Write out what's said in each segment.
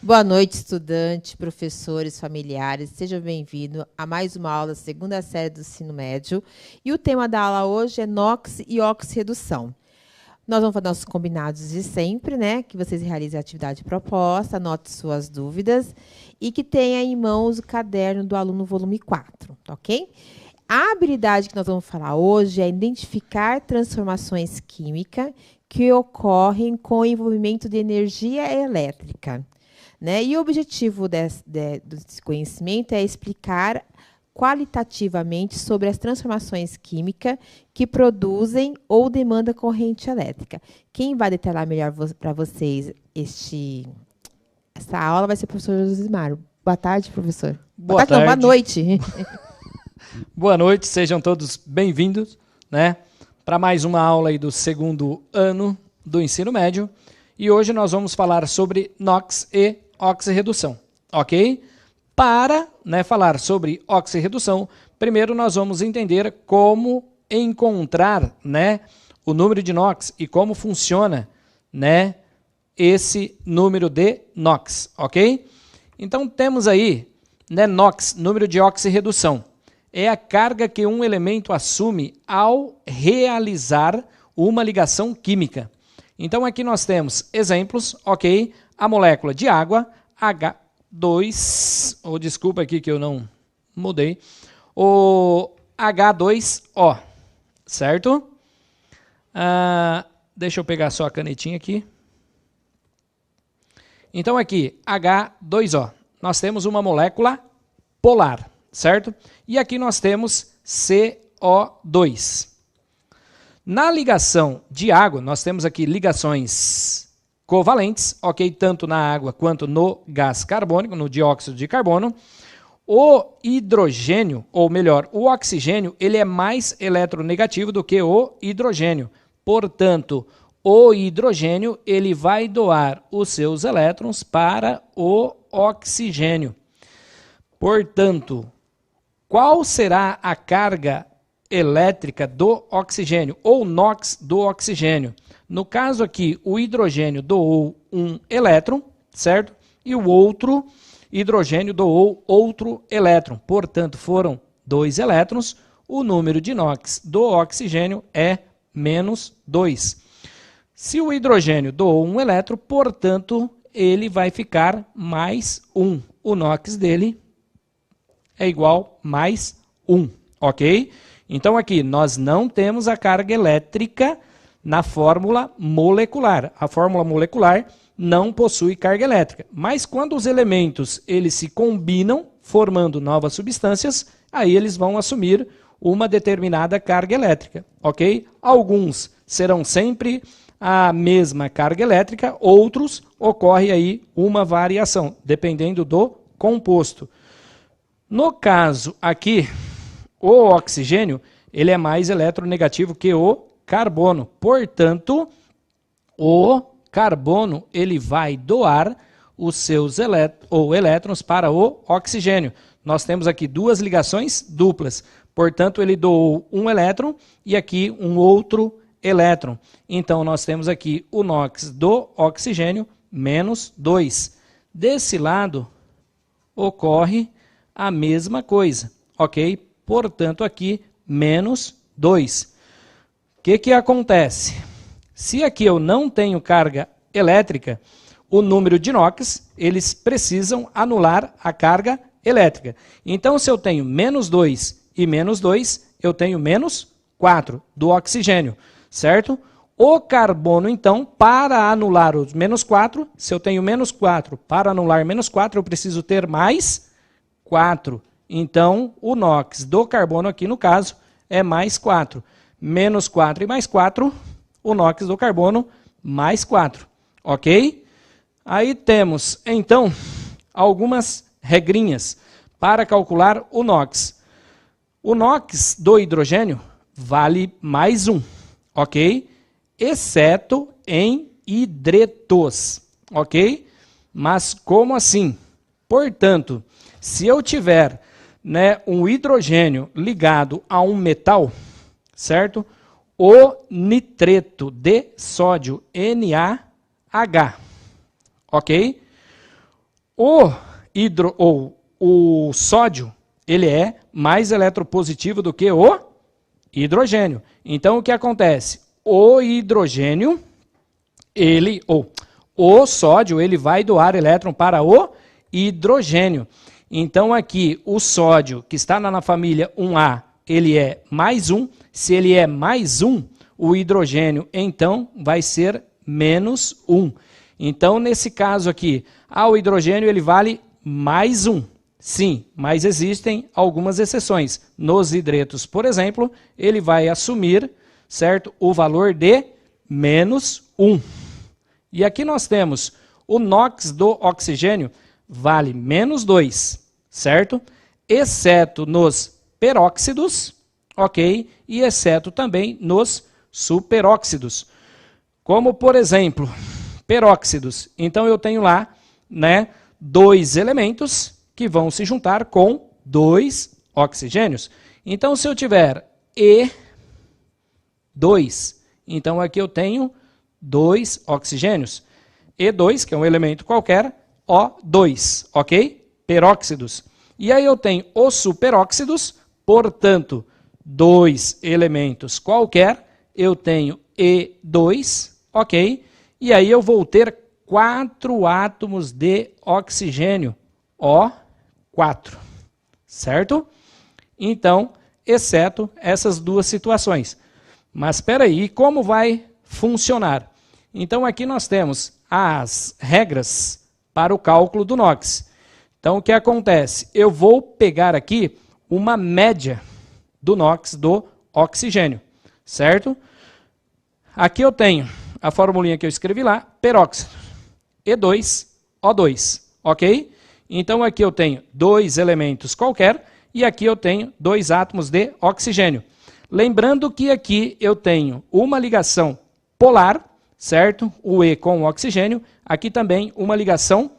Boa noite, estudantes, professores, familiares. Sejam bem-vindos a mais uma aula da segunda série do ensino médio. E o tema da aula hoje é NOx e oxirredução. Nós vamos fazer nossos combinados de sempre, né? Que vocês realizem a atividade proposta, anote suas dúvidas e que tenha em mãos o caderno do aluno volume 4, ok? A habilidade que nós vamos falar hoje é identificar transformações químicas que ocorrem com o envolvimento de energia elétrica. Né? E o objetivo desse conhecimento é explicar qualitativamente sobre as transformações químicas que produzem ou demandam corrente elétrica. Quem vai detalhar melhor para vocês essa aula vai ser o professor Josimar. Boa tarde, professor. Boa tarde. Não, boa noite. Boa noite, sejam todos bem-vindos, né, para mais uma aula aí do segundo ano do ensino médio. E hoje nós vamos falar sobre NOx e oxirredução, ok? Para falar sobre oxirredução, primeiro nós vamos entender como encontrar o número de NOx e como funciona esse número de NOx, ok? Então temos aí NOx, número de oxirredução. É a carga que um elemento assume ao realizar uma ligação química. Então aqui nós temos exemplos, ok? A molécula de água, H2, desculpa aqui que eu não mudei, o H2O, certo? Deixa eu pegar só a canetinha aqui. Então aqui, H2O, nós temos uma molécula polar, certo? E aqui nós temos CO2. Na ligação de água, nós temos aqui ligações covalentes, ok? Tanto na água quanto no gás carbônico, no dióxido de carbono. O hidrogênio, ou melhor, o oxigênio, ele é mais eletronegativo do que o hidrogênio. Portanto, o hidrogênio, ele vai doar os seus elétrons para o oxigênio. Portanto, qual será a carga elétrica do oxigênio, ou NOx do oxigênio? No caso aqui, o hidrogênio doou um elétron, certo? E o outro hidrogênio doou outro elétron. Portanto, foram 2 elétrons. O número de NOx do oxigênio é -2. Se o hidrogênio doou um elétron, portanto, ele vai ficar +1. O NOx dele é igual +1, ok? Então aqui nós não temos a carga elétrica na fórmula molecular. A fórmula molecular não possui carga elétrica. Mas quando os elementos eles se combinam, formando novas substâncias, aí eles vão assumir uma determinada carga elétrica, ok? Alguns serão sempre a mesma carga elétrica, outros ocorre aí uma variação, dependendo do composto. No caso aqui, o oxigênio ele é mais eletronegativo que o carbono. Portanto, o carbono ele vai doar os seus elétrons para o oxigênio. Nós temos aqui 2 ligações duplas. Portanto, ele doou um elétron e aqui um outro elétron. Então, nós temos aqui o NOx do oxigênio -2. Desse lado, ocorre a mesma coisa, ok? Portanto, aqui, -2. O que acontece? Se aqui eu não tenho carga elétrica, o número de NOx, eles precisam anular a carga elétrica. Então, se eu tenho -2 e -2, eu tenho -4 do oxigênio, certo? O carbono, então, para anular os -4, se eu tenho -4, para anular -4, eu preciso ter +4. Então, o NOx do carbono aqui, no caso, é +4. -4 e +4, o NOx do carbono, +4. Ok? Aí temos, então, algumas regrinhas para calcular o NOx. O NOx do hidrogênio vale +1, ok? Exceto em hidretos, ok? Mas como assim? Portanto, se eu tiver um hidrogênio ligado a um metal, certo? O nitreto de sódio NaH, ok? o sódio, ele é mais eletropositivo do que o hidrogênio. Então, o que acontece? O hidrogênio, o sódio, ele vai doar elétron para o hidrogênio. Então, aqui, o sódio, que está na família 1A, ele é mais 1. Se ele é mais 1, o hidrogênio, então, vai ser menos 1. Então, nesse caso aqui, o hidrogênio ele vale mais 1. Sim, mas existem algumas exceções. Nos hidretos, por exemplo, ele vai assumir, certo, o valor de menos 1. E aqui nós temos o NOx do oxigênio vale menos 2, certo? Exceto nos peróxidos, ok? E exceto também nos superóxidos. Como, por exemplo, peróxidos. Então, eu tenho lá, né, 2 elementos que vão se juntar com 2 oxigênios. Então, se eu tiver E2, então aqui eu tenho 2 oxigênios. E2, que é um elemento qualquer, O2, ok? Peróxidos. E aí eu tenho os superóxidos, portanto, 2 elementos qualquer, eu tenho E2, ok? E aí eu vou ter 4 átomos de oxigênio, O4, certo? Então, exceto essas duas situações. Mas espera aí, como vai funcionar? Então, aqui nós temos as regras para o cálculo do NOx. Então, o que acontece? Eu vou pegar aqui uma média do NOx do oxigênio, certo? Aqui eu tenho a formulinha que eu escrevi lá, peróxido, E2O2, ok? Então, aqui eu tenho 2 elementos qualquer e aqui eu tenho 2 átomos de oxigênio. Lembrando que aqui eu tenho uma ligação polar, certo? O E com o oxigênio. Aqui também uma ligação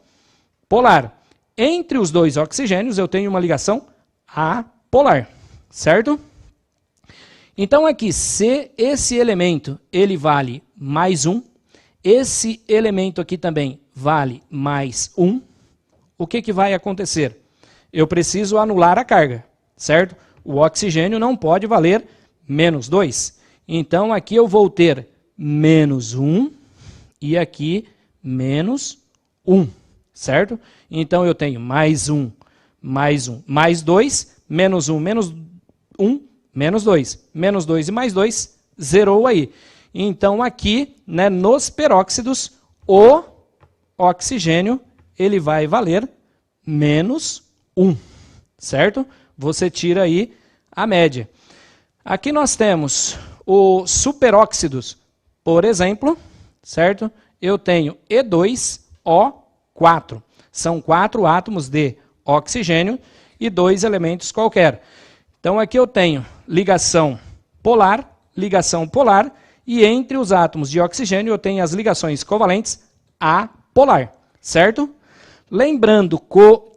polar. Entre os 2 oxigênios eu tenho uma ligação apolar, certo? Então aqui, se esse elemento ele vale mais 1, esse elemento aqui também vale mais 1, o que vai acontecer? Eu preciso anular a carga, certo? O oxigênio não pode valer menos 2. Então aqui eu vou ter menos 1 e aqui menos 1, certo? Então eu tenho mais 1, mais 1, mais 2, menos 1, menos 1, menos 2. Menos 2 e mais 2, zerou aí. Então aqui, né, nos peróxidos, o oxigênio ele vai valer menos 1, certo? Você tira aí a média. Aqui nós temos os superóxidos, por exemplo, certo? Eu tenho E2O4. São 4 átomos de oxigênio e 2 elementos qualquer. Então aqui eu tenho ligação polar, e entre os átomos de oxigênio eu tenho as ligações covalentes apolar, certo? Lembrando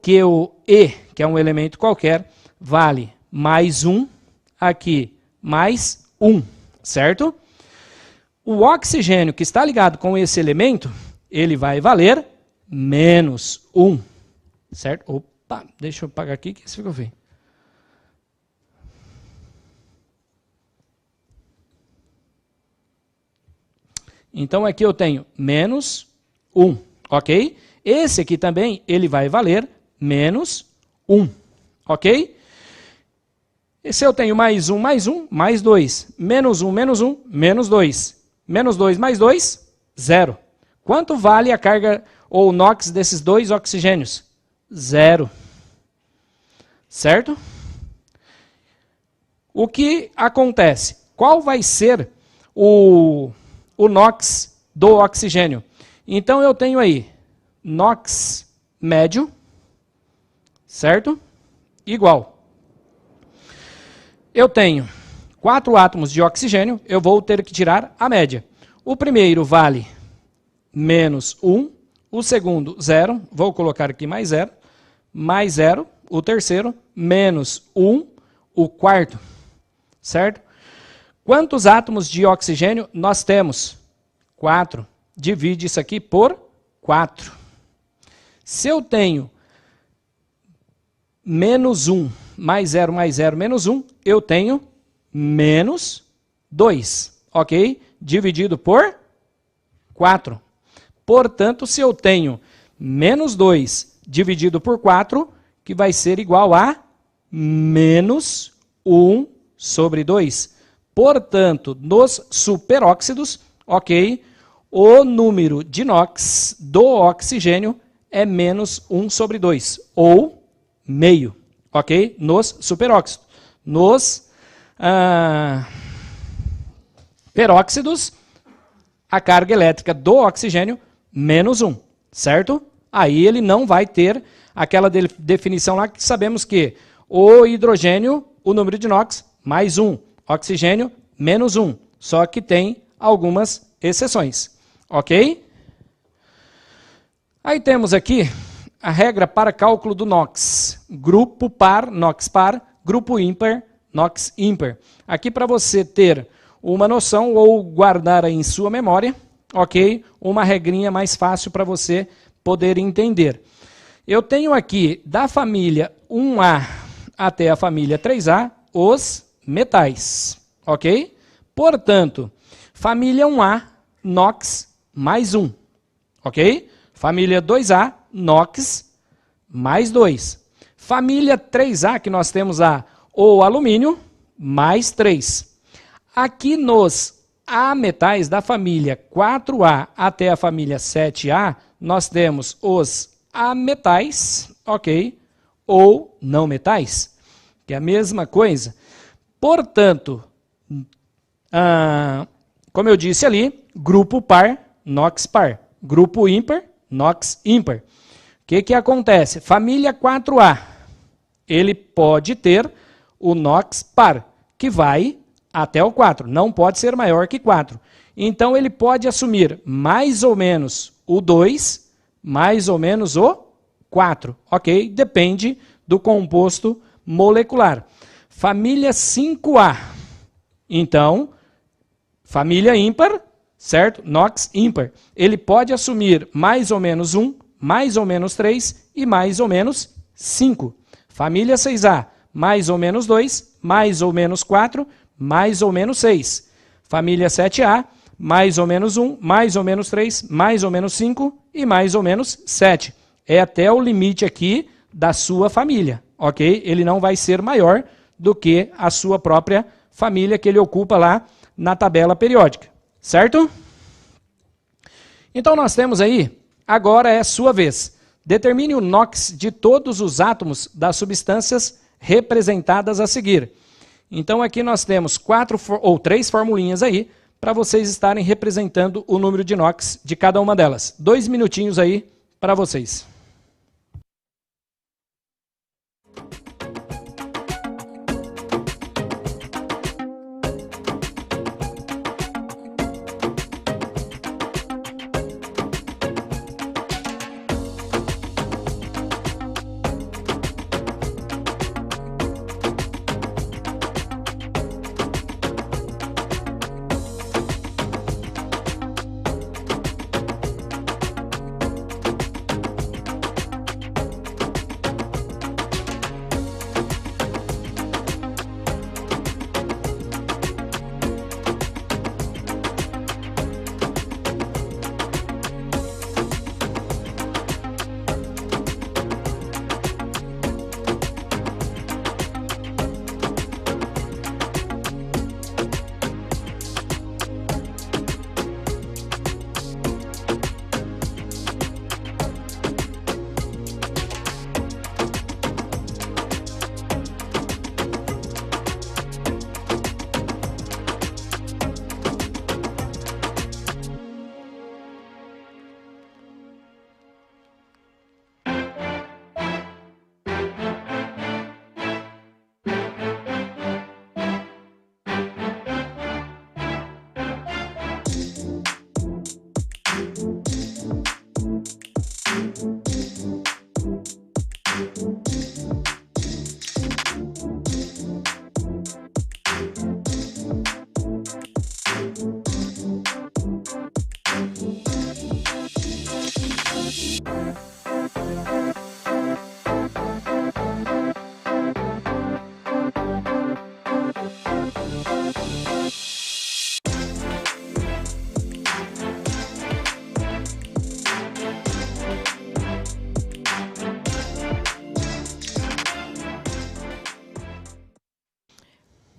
que o E, que é um elemento qualquer, vale mais 1, aqui mais 1, certo? O oxigênio que está ligado com esse elemento, ele vai valer menos 1, certo? Opa, deixa eu apagar aqui que isso ficou feio. Então aqui eu tenho menos 1, ok? Esse aqui também, ele vai valer menos 1, ok? E se eu tenho mais 1, mais 2, menos 1, menos 1, menos 2. Menos 2 mais 2, 0. Quanto vale a carga ou NOx desses 2 oxigênios? 0. Certo? O que acontece? Qual vai ser o NOx do oxigênio? Então eu tenho aí NOx médio, certo? Igual. Eu tenho 4 átomos de oxigênio, eu vou ter que tirar a média. O primeiro vale menos 1, o segundo 0, vou colocar aqui mais 0, o terceiro menos 1, o quarto, certo? Quantos átomos de oxigênio nós temos? 4. Divide isso aqui por 4. Se eu tenho menos 1 mais 0 mais 0 menos 1, eu tenho menos 2, ok? Dividido por 4. Portanto, se eu tenho menos 2 dividido por 4, que vai ser igual a menos 1 sobre 2. Portanto, nos superóxidos, ok, o número de NOx do oxigênio é menos 1 sobre 2, ou meio, ok? Nos superóxidos. Nos peróxidos, a carga elétrica do oxigênio, menos 1, certo? Aí ele não vai ter aquela definição lá que sabemos que o hidrogênio, o número de NOx, mais 1, oxigênio, menos 1. Só que tem algumas exceções, ok? Aí temos aqui a regra para cálculo do NOx. Grupo par, NOx par, grupo ímpar, NOx ímpar. Aqui para você ter uma noção ou guardar aí em sua memória, ok? Uma regrinha mais fácil para você poder entender. Eu tenho aqui da família 1A até a família 3A os metais, ok? Portanto, família 1A, NOx mais 1, ok? Família 2A, NOx mais 2. Família 3A, que nós temos o alumínio, mais 3. Aqui nos A metais da família 4A até a família 7A, nós temos os ametais, ok? Ou não metais, que é a mesma coisa. Portanto, como eu disse ali, grupo par, NOx par. Grupo ímpar, NOx ímpar. O que acontece? Família 4A, ele pode ter o NOx par, que vai até o 4, não pode ser maior que 4. Então, ele pode assumir mais ou menos o 2, mais ou menos o 4, ok? Depende do composto molecular. Família 5A, então, família ímpar, certo? NOx ímpar. Ele pode assumir mais ou menos 1, mais ou menos 3 e mais ou menos 5. Família 6A, mais ou menos 2, mais ou menos 4, mais ou menos 6. Família 7A, mais ou menos 1, mais ou menos 3, mais ou menos 5 e mais ou menos 7. É até o limite aqui da sua família, ok? Ele não vai ser maior do que a sua própria família que ele ocupa lá na tabela periódica, certo? Então nós temos aí, agora é sua vez. Determine o NOx de todos os átomos das substâncias representadas a seguir. Então aqui nós temos 3 formulinhas aí, para vocês estarem representando o número de NOx de cada uma delas. 2 minutinhos aí para vocês.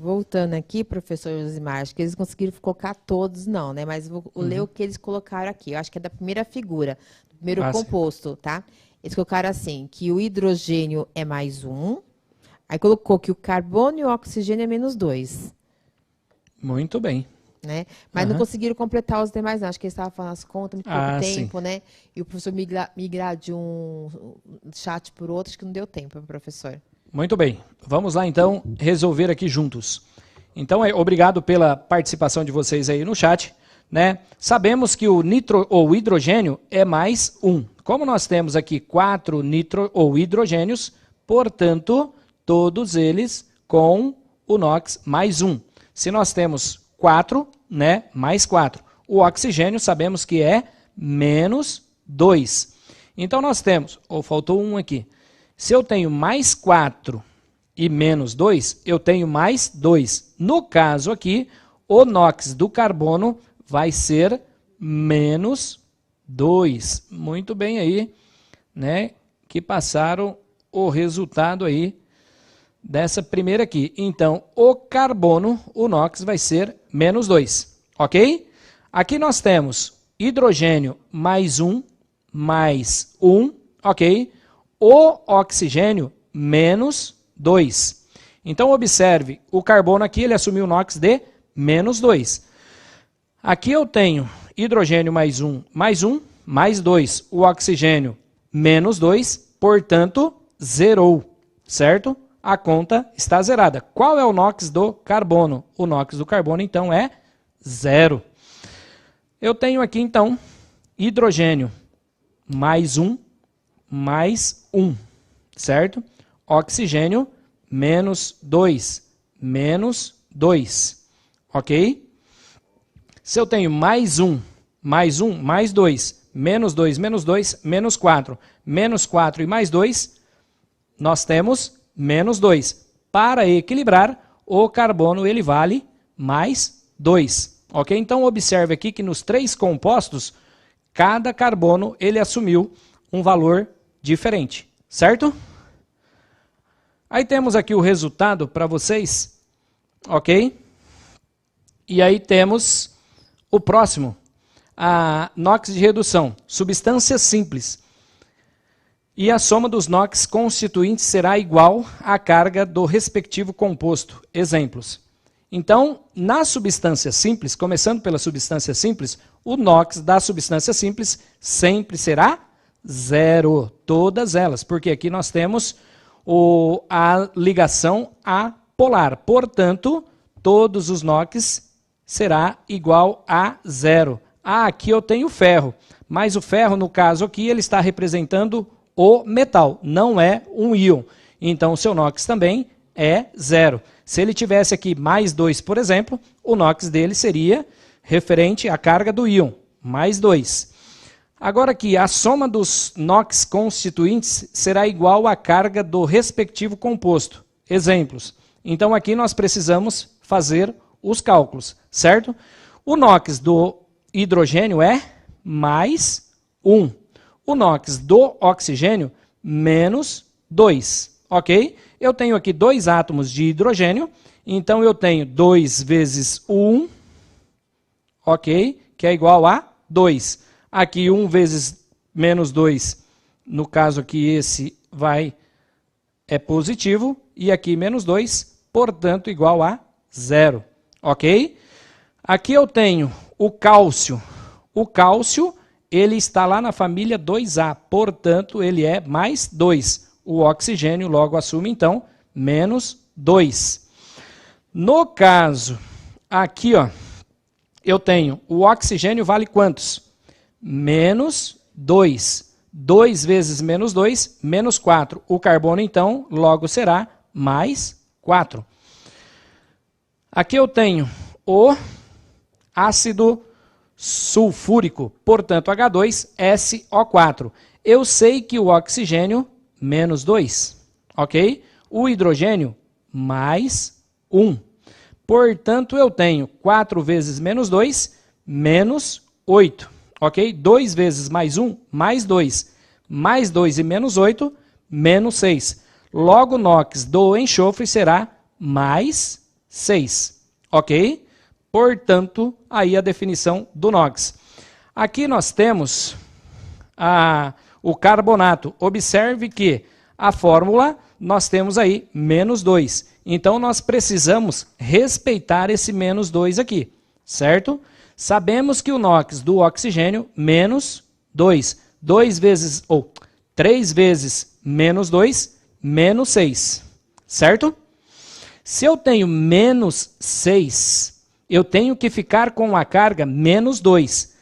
Voltando aqui, professor Josimar, acho que eles conseguiram colocar todos, não, né? Mas vou ler o que eles colocaram aqui. Eu acho que é da primeira figura, do primeiro composto, tá? Eles colocaram assim, que o hidrogênio é mais 1, aí colocou que o carbono e o oxigênio é menos 2. Muito bem. Né? Mas não conseguiram completar os demais, não. Acho que eles estavam falando as contas, muito pouco tempo, sim. né? E o professor migrar de um chat por outro, acho que não deu tempo, professor. Muito bem. Vamos lá, então, resolver aqui juntos. Então, obrigado pela participação de vocês aí no chat. Né? Sabemos que o hidrogênio é mais 1. Como nós temos aqui 4 hidrogênios, portanto, todos eles com o NOx mais 1. Se nós temos 4, né, mais 4. O oxigênio sabemos que é menos 2. Então, nós temos, faltou um aqui. Se eu tenho mais 4 e menos 2, eu tenho mais 2. No caso aqui, o NOx do carbono vai ser menos 2. Muito bem aí, né? Que passaram o resultado aí dessa primeira aqui. Então, o carbono, o NOx, vai ser menos 2. Ok? Aqui nós temos hidrogênio mais 1, ok? O oxigênio, menos 2. Então, observe, o carbono aqui, ele assumiu o NOx de menos 2. Aqui eu tenho hidrogênio mais 1, mais 2. O oxigênio, menos 2, portanto, zerou, certo? A conta está zerada. Qual é o NOx do carbono? O NOx do carbono, então, é 0. Eu tenho aqui, então, hidrogênio mais 1, mais 1, certo? Oxigênio, menos 2, ok? Se eu tenho mais 1, mais 2, menos 2, menos 4 e mais 2, nós temos menos 2. Para equilibrar, o carbono ele vale mais 2, ok? Então, observe aqui que nos 3 compostos, cada carbono ele assumiu um valor diferente, certo? Aí temos aqui o resultado para vocês, ok? E aí temos o próximo, a NOx de redução, substância simples. E a soma dos NOx constituintes será igual à carga do respectivo composto. Exemplos. Então, na substância simples, começando pela substância simples, o NOx da substância simples sempre será 0, todas elas, porque aqui nós temos a ligação apolar. Portanto, todos os NOx será igual a 0. Aqui eu tenho ferro, mas o ferro, no caso aqui, ele está representando o metal, não é um íon. Então, o seu NOx também é 0. Se ele tivesse aqui mais 2, por exemplo, o NOx dele seria referente à carga do íon, mais 2. Agora aqui, a soma dos NOx constituintes será igual à carga do respectivo composto. Exemplos. Então, aqui nós precisamos fazer os cálculos, certo? O NOx do hidrogênio é mais 1. O NOx do oxigênio, menos 2, ok? Eu tenho aqui 2 átomos de hidrogênio, então eu tenho 2 vezes 1, ok? Que é igual a 2. Aqui 1 vezes menos 2, no caso aqui esse é positivo, e aqui menos 2, portanto igual a 0, ok? Aqui eu tenho o cálcio. O cálcio, ele está lá na família 2A, portanto, ele é mais 2. O oxigênio logo assume, então, menos 2. No caso, aqui, ó, eu tenho o oxigênio vale quantos? Menos 2. 2 vezes menos 2, menos 4. O carbono, então, logo será mais 4. Aqui eu tenho o ácido sulfúrico, portanto, H2SO4. Eu sei que o oxigênio, menos 2, ok? O hidrogênio, mais 1. Portanto, eu tenho 4 vezes menos 2, menos 8, ok? 2 vezes mais 1, mais 2. Mais 2 e menos 8, menos 6. Logo, o NOx do enxofre será mais 6. Ok? Portanto, aí a definição do NOx. Aqui nós temos o carbonato. Observe que a fórmula nós temos aí menos 2. Então, nós precisamos respeitar esse menos 2 aqui, certo? Sabemos que o NOx do oxigênio, menos 2. 3 vezes menos 2, menos 6, certo? Se eu tenho menos 6, eu tenho que ficar com a carga menos 2.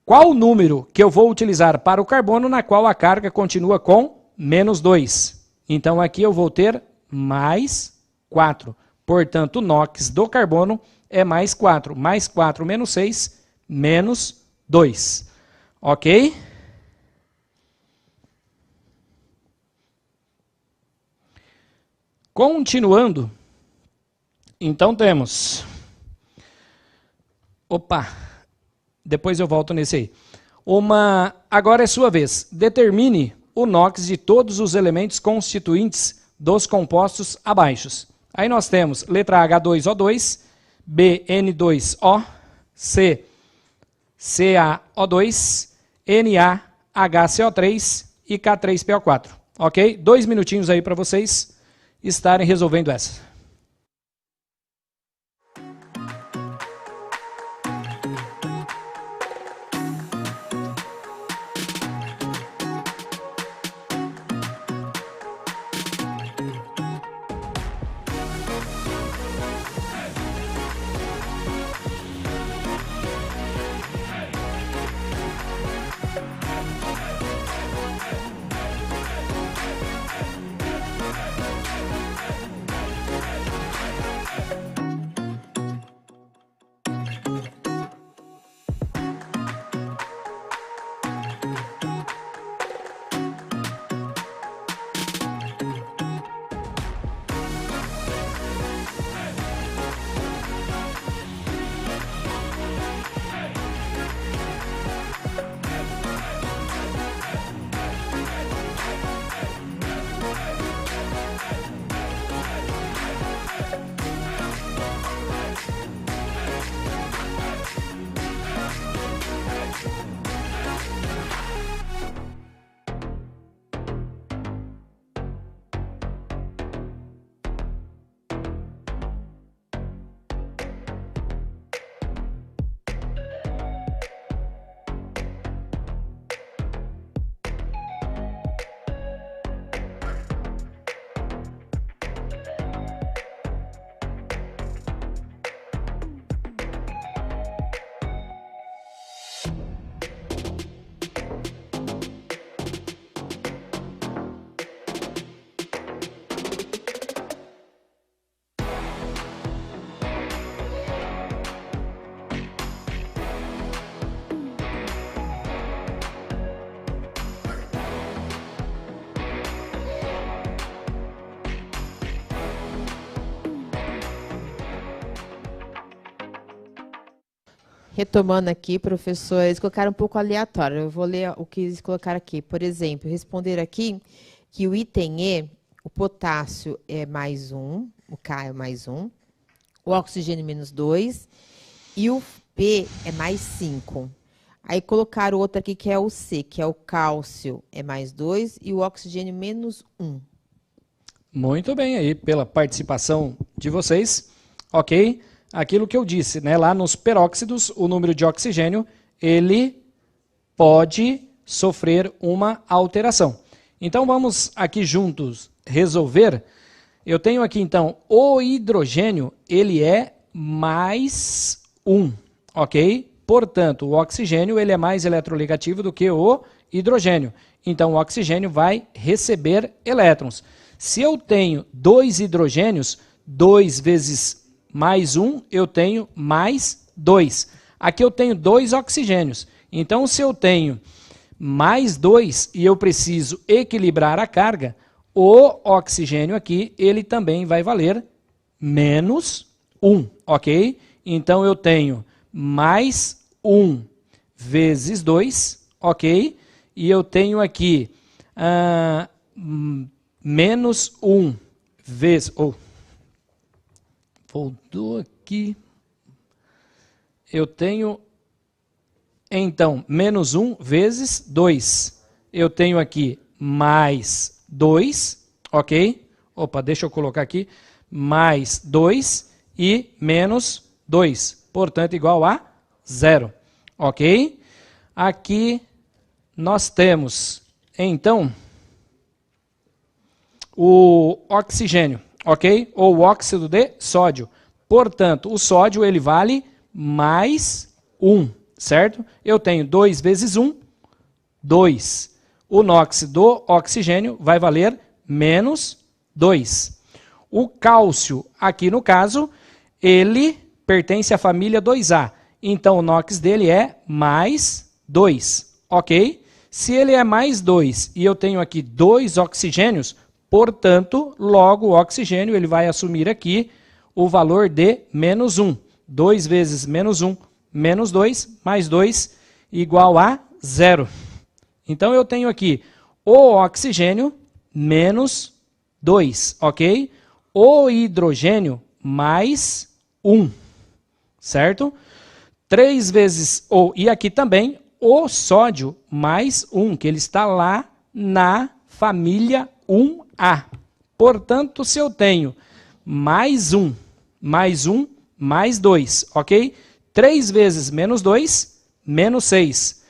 Qual o número que eu vou utilizar para o carbono na qual a carga continua com menos 2? Então, aqui eu vou ter mais 4. Portanto, o NOx do carbono é mais 4. Mais 4 menos 6, menos 2. Ok? Continuando, então temos... depois eu volto nesse aí. Agora é sua vez. Determine o NOx de todos os elementos constituintes dos compostos abaixo. Aí nós temos letra H2O2, B, N2O, C, CaO2, Na, HCO3 e K3PO4. Ok? 2 minutinhos aí para vocês estarem resolvendo essa. Retomando aqui, professor, eles colocaram um pouco aleatório. Eu vou ler o que eles colocaram aqui. Por exemplo, responder aqui que o item E, o potássio é mais 1, o K é mais 1, o oxigênio menos 2 e o P é mais 5. Aí colocaram outro aqui que é o C, que é o cálcio é mais 2 e o oxigênio menos 1. Muito bem aí pela participação de vocês. Ok? Aquilo que eu disse, né? Lá nos peróxidos, o número de oxigênio, ele pode sofrer uma alteração. Então, vamos aqui juntos resolver. Eu tenho aqui, então, o hidrogênio, ele é mais 1, ok? Portanto, o oxigênio, ele é mais eletroligativo do que o hidrogênio. Então, o oxigênio vai receber elétrons. Se eu tenho 2 hidrogênios, 2 vezes mais 1, eu tenho mais 2. Aqui eu tenho 2 oxigênios. Então, se eu tenho mais 2 e eu preciso equilibrar a carga, o oxigênio aqui, ele também vai valer menos 1, ok? Então, eu tenho mais 1 vezes 2, ok? E eu tenho aqui menos 1 vezes... Voltou aqui. Eu tenho, então, menos 1 vezes 2. Eu tenho aqui mais 2, ok? Opa, deixa eu colocar aqui. Mais 2 e menos 2. Portanto, igual a 0, ok? Aqui nós temos, então, o oxigênio, ok? Ou o óxido de sódio. Portanto, o sódio ele vale mais 1, certo? Eu tenho 2 vezes 1, 2. O NOx do oxigênio vai valer menos 2. O cálcio, aqui no caso, ele pertence à família 2A. Então, o NOx dele é mais 2, ok? Se ele é mais 2 e eu tenho aqui 2 oxigênios, portanto, logo o oxigênio ele vai assumir aqui o valor de menos 1. 2 vezes menos 1, menos 2, mais 2, igual a 0. Então, eu tenho aqui o oxigênio menos 2, ok? O hidrogênio mais 1, certo? 3 vezes, e aqui também, o sódio mais 1, que ele está lá na família 1A. Portanto, se eu tenho mais 1, mais 1, mais 2, ok? 3 vezes menos 2, menos 6.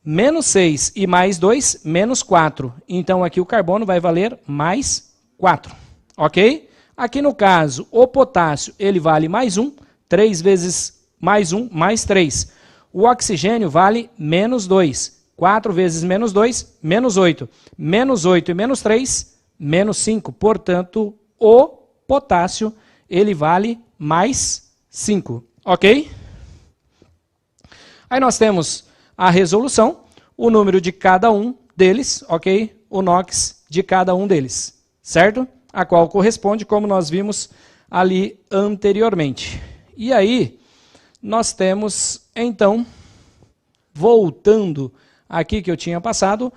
Menos 6 e mais 2, menos 4. Então, aqui o carbono vai valer mais 4, ok? Aqui no caso, o potássio, ele vale mais 1. 3 vezes mais 1, mais 3. O oxigênio vale menos 2. 4 vezes menos 2, menos 8. Menos 8 e menos 3, menos 5. Portanto, o potássio, ele vale mais 5, ok? Aí nós temos a resolução, o número de cada um deles, ok? O NOx de cada um deles, certo? A qual corresponde, como nós vimos ali anteriormente. E aí, nós temos, então, voltando aqui que eu tinha passado,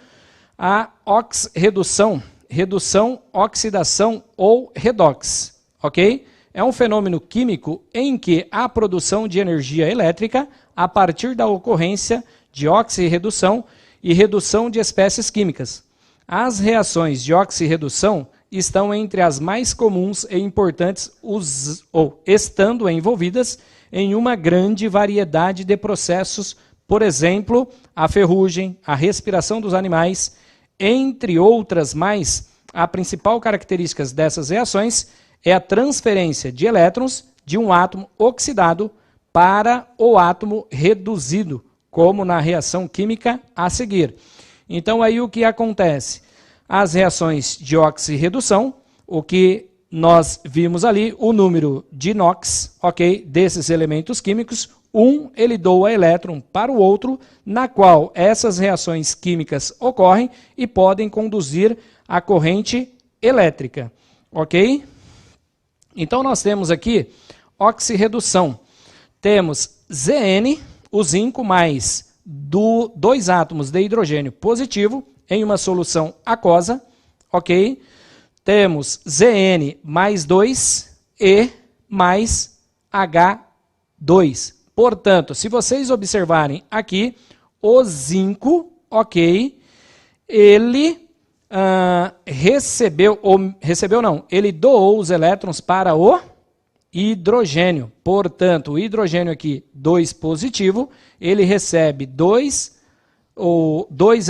a oxirredução, redução, oxidação ou redox, ok? É um fenômeno químico em que a produção de energia elétrica a partir da ocorrência de oxirredução e redução de espécies químicas. As reações de oxirredução estão entre as mais comuns e importantes, estando envolvidas em uma grande variedade de processos, por exemplo, a ferrugem, a respiração dos animais, entre outras mais. A principal característica dessas reações é a transferência de elétrons de um átomo oxidado para o átomo reduzido, como na reação química a seguir. Então, aí o que acontece? As reações de oxirredução, o que nós vimos ali, o número de NOx, ok, desses elementos químicos, ele doa elétron para o outro, na qual essas reações químicas ocorrem e podem conduzir a corrente elétrica, ok? Então, nós temos aqui oxirredução. Temos Zn, o zinco, mais 2 átomos de hidrogênio positivo em uma solução aquosa, ok? Temos Zn mais 2 e mais H2. Portanto, se vocês observarem aqui, o zinco, ok, ele ele doou os elétrons para o hidrogênio. Portanto, o hidrogênio aqui, 2 positivo, ele recebe 2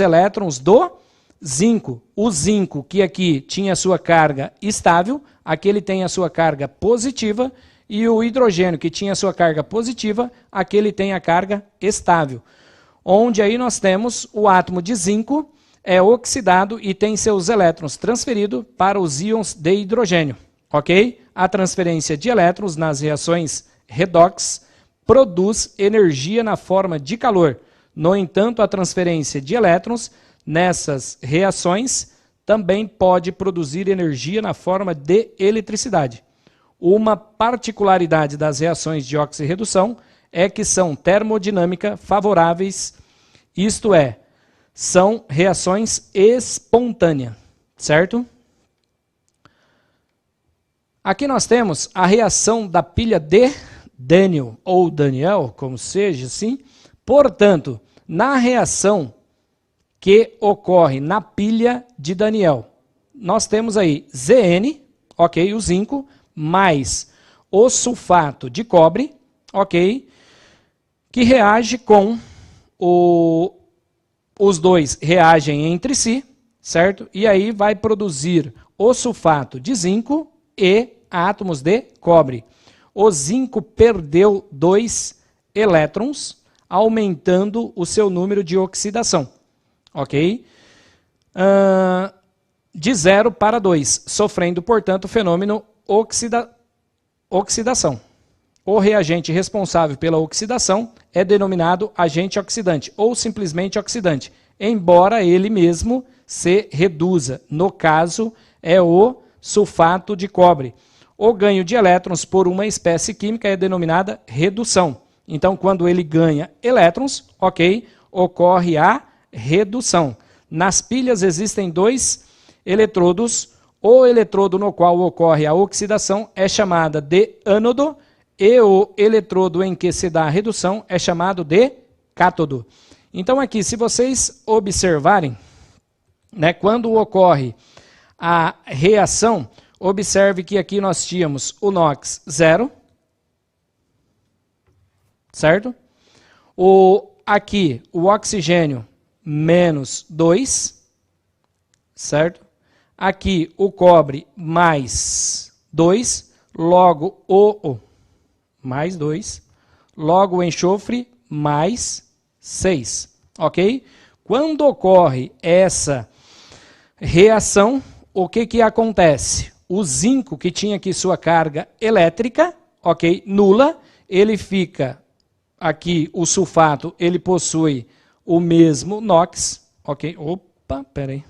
elétrons do zinco. O zinco, que aqui tinha sua carga estável, aqui ele tem a sua carga positiva, e o hidrogênio, que tinha sua carga positiva, aqui ele tem a carga estável. Onde aí nós temos o átomo de zinco, é oxidado e tem seus elétrons transferidos para os íons de hidrogênio, ok? A transferência de elétrons nas reações redox produz energia na forma de calor. No entanto, a transferência de elétrons nessas reações também pode produzir energia na forma de eletricidade. Uma particularidade das reações de oxirredução é que são termodinâmica favoráveis, isto é, são reações espontâneas, certo? Aqui nós temos a reação da pilha de Daniel, ou Daniel, como seja assim. Portanto, na reação que ocorre na pilha de Daniel, nós temos aí Zn, ok, o zinco, mais o sulfato de cobre, ok, que reage com os dois reagem entre si, certo? E aí vai produzir o sulfato de zinco e átomos de cobre. O zinco perdeu 2 elétrons, aumentando o seu número de oxidação, ok? De 0 para 2, sofrendo, portanto, o fenômeno oxidação. O reagente responsável pela oxidação é denominado agente oxidante, ou simplesmente oxidante, embora ele mesmo se reduza. No caso, é o sulfato de cobre. O ganho de elétrons por uma espécie química é denominada redução. Então, quando ele ganha elétrons, ok, ocorre a redução. Nas pilhas existem 2 eletrodos. O eletrodo no qual ocorre a oxidação é chamado de ânodo e o eletrodo em que se dá a redução é chamado de cátodo. Então aqui, se vocês observarem, né, quando ocorre a reação, observe que aqui nós tínhamos o NOx 0, certo? Aqui o oxigênio menos 2, certo? Aqui o cobre mais 2, logo mais 2, logo o enxofre mais 6, ok? Quando ocorre essa reação, o que acontece? O zinco, que tinha aqui sua carga elétrica, ok, nula, ele fica, aqui o sulfato, ele possui o mesmo NOx, ok? Opa, peraí.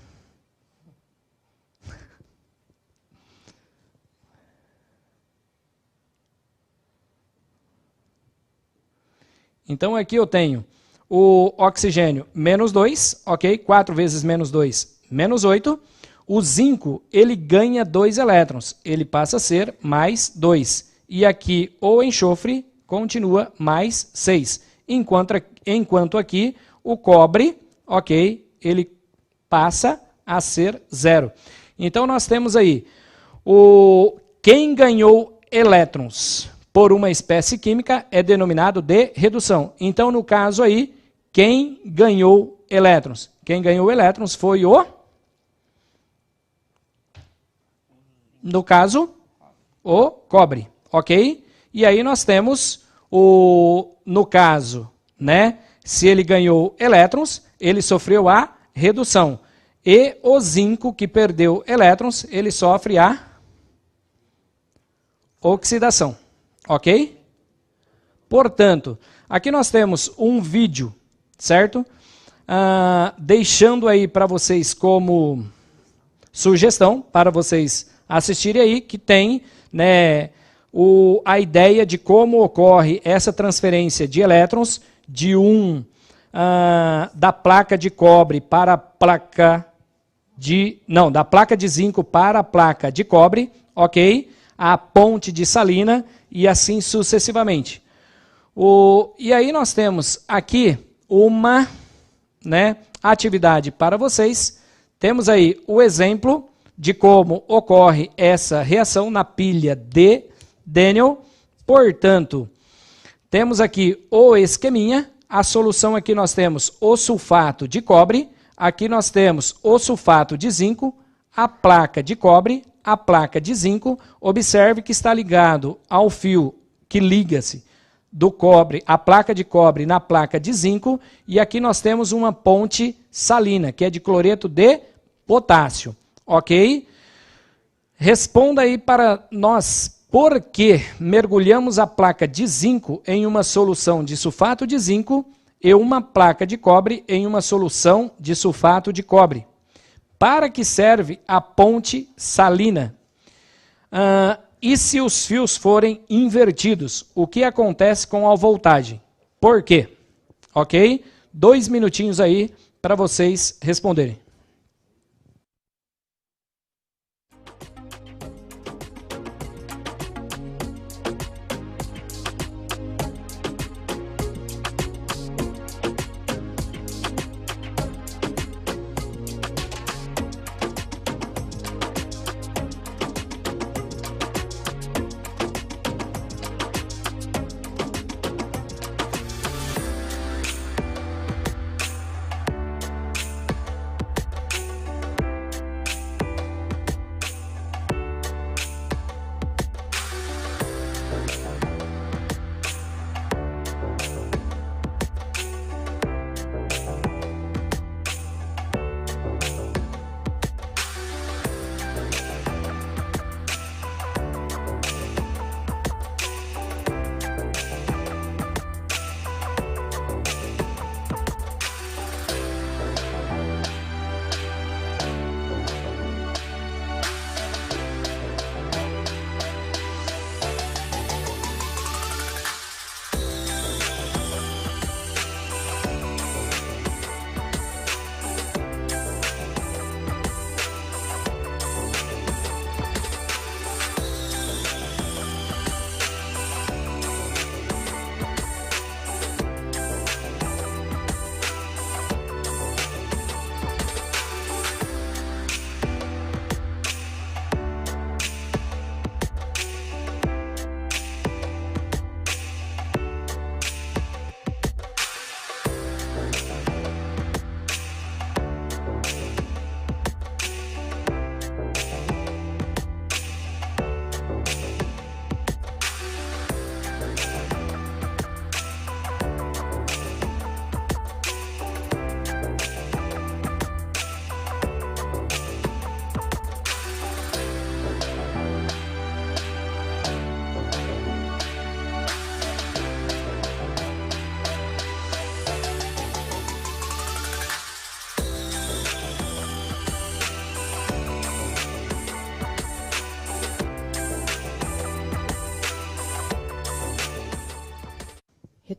Então aqui eu tenho o oxigênio menos 2, ok? 4 vezes menos 2, menos 8. O zinco, ele ganha 2 elétrons, ele passa a ser mais 2. E aqui o enxofre continua mais 6. Enquanto aqui o cobre, ok, ele passa a ser 0. Então nós temos aí quem ganhou elétrons por uma espécie química é denominado de redução. Então, no caso aí, quem ganhou elétrons? Quem ganhou elétrons foi no caso, o cobre, ok? E aí nós temos no caso, né, se ele ganhou elétrons, ele sofreu a redução. E o zinco, que perdeu elétrons, ele sofre a oxidação. Ok? Portanto, aqui nós temos um vídeo, certo? Deixando aí para vocês como sugestão, para vocês assistirem aí, que tem, né, a ideia de como ocorre essa transferência de elétrons da placa de cobre para a placa da placa de zinco para a placa de cobre, ok? A ponte de Salina e assim sucessivamente. E aí nós temos aqui uma, né, atividade para vocês. Temos aí o exemplo de como ocorre essa reação na pilha de Daniel. Portanto, temos aqui o esqueminha. A solução aqui nós temos o sulfato de cobre. Aqui nós temos o sulfato de zinco, a placa de cobre, a placa de zinco. Observe que está ligado ao fio que liga-se do cobre, a placa de cobre na placa de zinco, e aqui nós temos uma ponte salina, que é de cloreto de potássio, ok? Responda aí para nós por que mergulhamos a placa de zinco em uma solução de sulfato de zinco e uma placa de cobre em uma solução de sulfato de cobre. Para que serve a ponte salina? E se os fios forem invertidos, o que acontece com a voltagem? Por quê? Ok? 2 minutinhos aí para vocês responderem.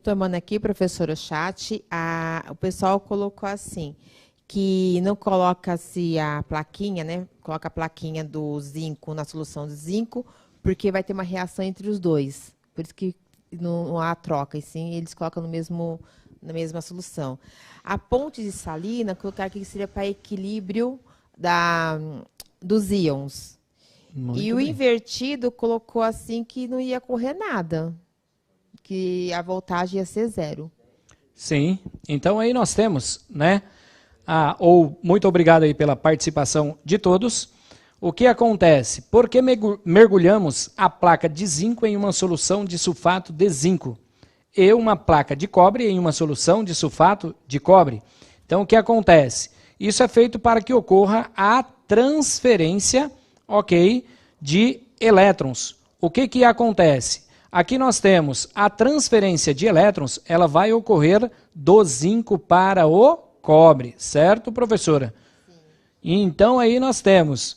Retomando aqui, professor, o chat, o pessoal colocou assim, que não coloca-se a plaquinha, né? Coloca a plaquinha do zinco na solução de zinco, porque vai ter uma reação entre os dois. Por isso que não há troca, e sim eles colocam na mesma solução. A ponte de salina, colocar aqui que seria para equilíbrio dos íons. Muito e o bem. invertido colocou assim que não ia correr nada, que a voltagem ia ser 0. Sim, então aí nós temos, né? Muito obrigado aí pela participação de todos. O que acontece? Porque mergulhamos a placa de zinco em uma solução de sulfato de zinco e uma placa de cobre em uma solução de sulfato de cobre. Então, o que acontece? Isso é feito para que ocorra a transferência, ok, de elétrons. O que acontece? Aqui nós temos a transferência de elétrons, ela vai ocorrer do zinco para o cobre, certo, professora? Sim. Então, aí nós temos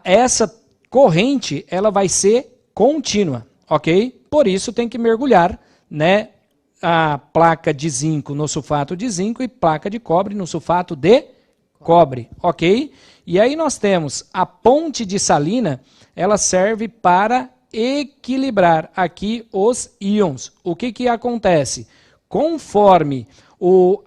essa corrente, ela vai ser contínua, ok? Por isso tem que mergulhar, né, a placa de zinco no sulfato de zinco e placa de cobre no sulfato de cobre, ok? E aí nós temos a ponte de salina, ela serve para equilibrar aqui os íons. O que acontece? Conforme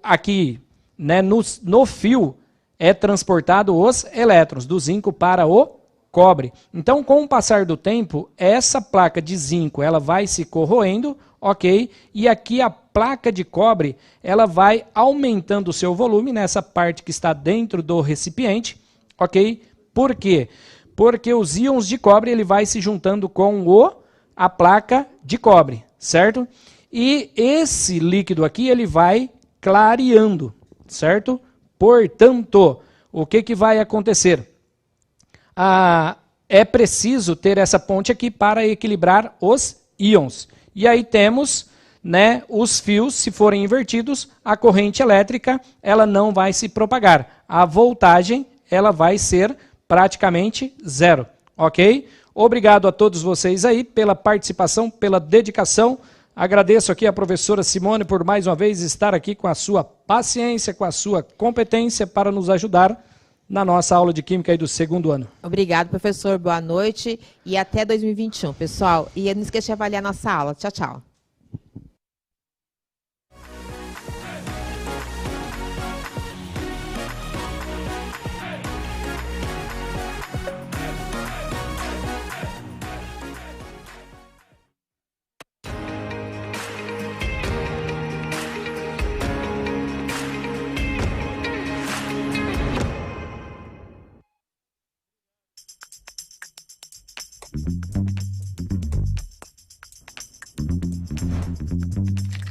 aqui, né, no fio é transportado os elétrons do zinco para o cobre. Então, com o passar do tempo, essa placa de zinco ela vai se corroendo, ok? E aqui a placa de cobre ela vai aumentando o seu volume nessa parte que está dentro do recipiente, ok? Por quê? Porque os íons de cobre ele vai se juntando com a placa de cobre, certo? E esse líquido aqui ele vai clareando, certo? Portanto, o que vai acontecer? É preciso ter essa ponte aqui para equilibrar os íons. E aí temos, né, os fios, se forem invertidos, a corrente elétrica ela não vai se propagar. A voltagem ela vai ser praticamente 0, ok? Obrigado a todos vocês aí pela participação, pela dedicação. Agradeço aqui a professora Simone por mais uma vez estar aqui com a sua paciência, com a sua competência para nos ajudar na nossa aula de Química aí do 2º ano. Obrigado, professor. Boa noite e até 2021, pessoal. E não esqueça de avaliar nossa aula. Tchau, tchau.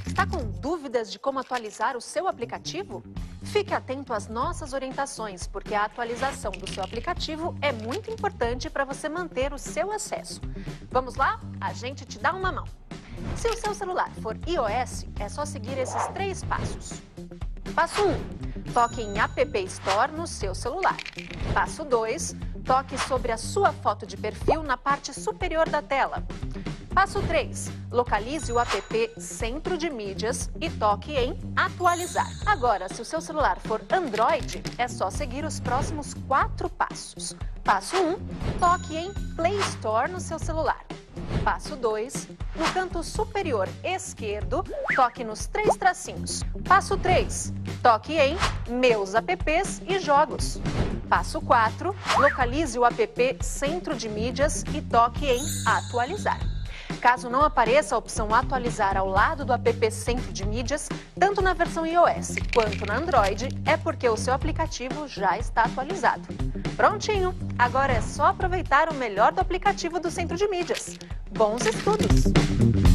Está com dúvidas de como atualizar o seu aplicativo? Fique atento às nossas orientações, porque a atualização do seu aplicativo é muito importante para você manter o seu acesso. Vamos lá? A gente te dá uma mão. Se o seu celular for iOS, é só seguir esses 3 passos. Passo 1. Toque em App Store no seu celular. Passo 2. Toque sobre a sua foto de perfil na parte superior da tela. Passo 3. Localize o app Centro de Mídias e toque em Atualizar. Agora, se o seu celular for Android, é só seguir os próximos 4 passos. Passo 1. Toque em Play Store no seu celular. Passo 2. No canto superior esquerdo, toque nos 3 tracinhos. Passo 3. Toque em Meus apps e jogos. Passo 4. Localize o app Centro de Mídias e toque em Atualizar. Caso não apareça a opção Atualizar ao lado do app Centro de Mídias, tanto na versão iOS quanto na Android, é porque o seu aplicativo já está atualizado. Prontinho! Agora é só aproveitar o melhor do aplicativo do Centro de Mídias. Bons estudos!